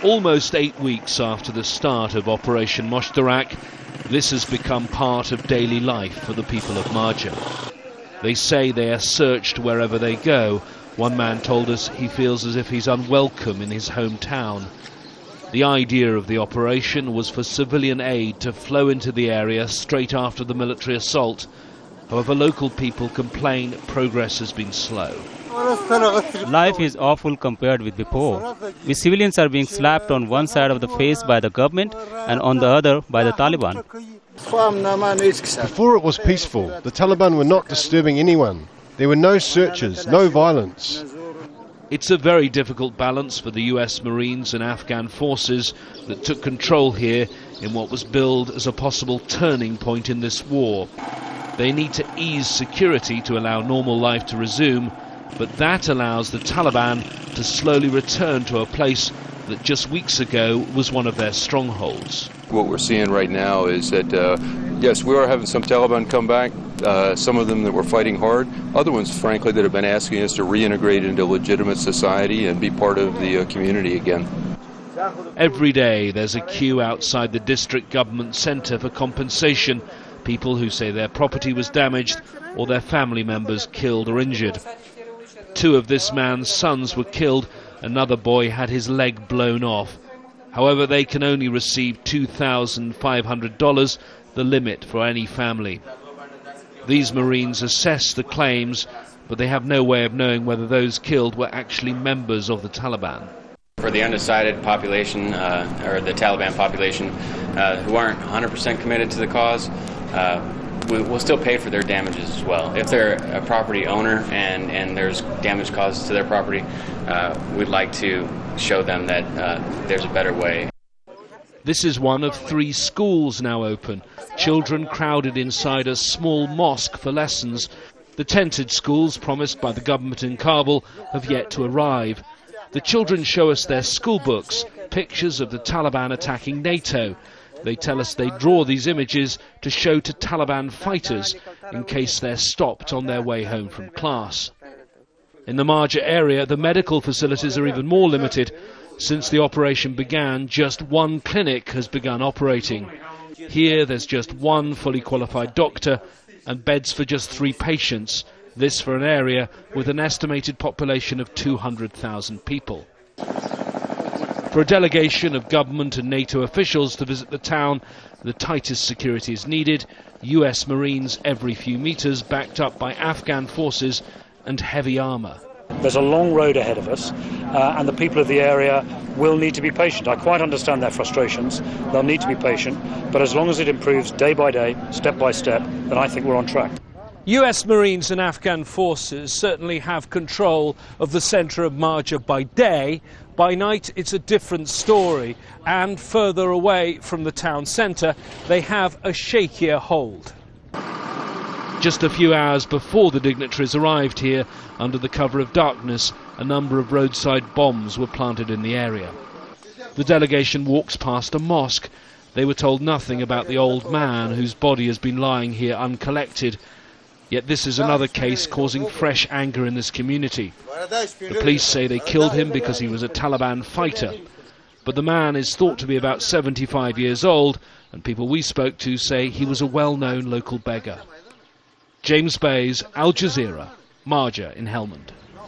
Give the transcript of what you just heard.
Almost 8 weeks after the start of Operation Moshtarak, this has become part of daily life for the people of Marjah. They say they are searched wherever they go. One man told us he feels as if he's unwelcome in his hometown. The idea of the operation was for civilian aid to flow into the area straight after the military assault. However, local people complain progress has been slow. Life is awful compared with before. We civilians are being slapped on one side of the face by the government and on the other by the Taliban. Before it was peaceful. The Taliban were not disturbing anyone. There were no searches, no violence. It's a very difficult balance for the US Marines and Afghan forces that took control here in what was billed as a possible turning point in this war. They need to ease security to allow normal life to resume, but that allows the Taliban to slowly return to a place that just weeks ago was one of their strongholds. What we're seeing right now is that, yes, we are having some Taliban come back, some of them that were fighting hard, other ones, frankly, that have been asking us to reintegrate into legitimate society and be part of the community again. Every day there's a queue outside the district government centre for compensation. People who say their property was damaged or their family members killed or injured. 2 of this man's sons were killed. Another boy had his leg blown off. However, they can only receive $2,500, the limit for any family. These Marines assess the claims, but they have no way of knowing whether those killed were actually members of the Taliban. For the undecided population, or the Taliban population, who aren't 100% committed to the cause, we'll still pay for their damages as well. If they're a property owner and there's damage caused to their property, we'd like to show them that there's a better way. This is one of 3 schools now open. Children crowded inside a small mosque for lessons. The tented schools promised by the government in Kabul have yet to arrive. The children show us their school books, pictures of the Taliban attacking NATO. They tell us they draw these images to show to Taliban fighters in case they're stopped on their way home from class. In the Marjah area, the medical facilities are even more limited. Since the operation began, just 1 clinic has begun operating. Here there's just 1 fully qualified doctor and beds for just 3 patients. This for an area with an estimated population of 200,000 people. For a delegation of government and NATO officials to visit the town, the tightest security is needed. US Marines every few meters, backed up by Afghan forces and heavy armour. There's a long road ahead of us, and the people of the area will need to be patient. I quite understand their frustrations. They'll need to be patient, but as long as it improves day by day, step by step, then I think we're on track. US Marines and Afghan forces certainly have control of the centre of Marjah by day. By night it's a different story, and further away from the town centre they have a shakier hold. Just a few hours before the dignitaries arrived here, under the cover of darkness, a number of roadside bombs were planted in the area. The delegation walks past a mosque. They were told nothing about the old man whose body has been lying here uncollected. Yet this is another case causing fresh anger in this community. The police say they killed him because he was a Taliban fighter. But the man is thought to be about 75 years old, and people we spoke to say he was a well-known local beggar. James Bays, Al Jazeera, Marjah in Helmand.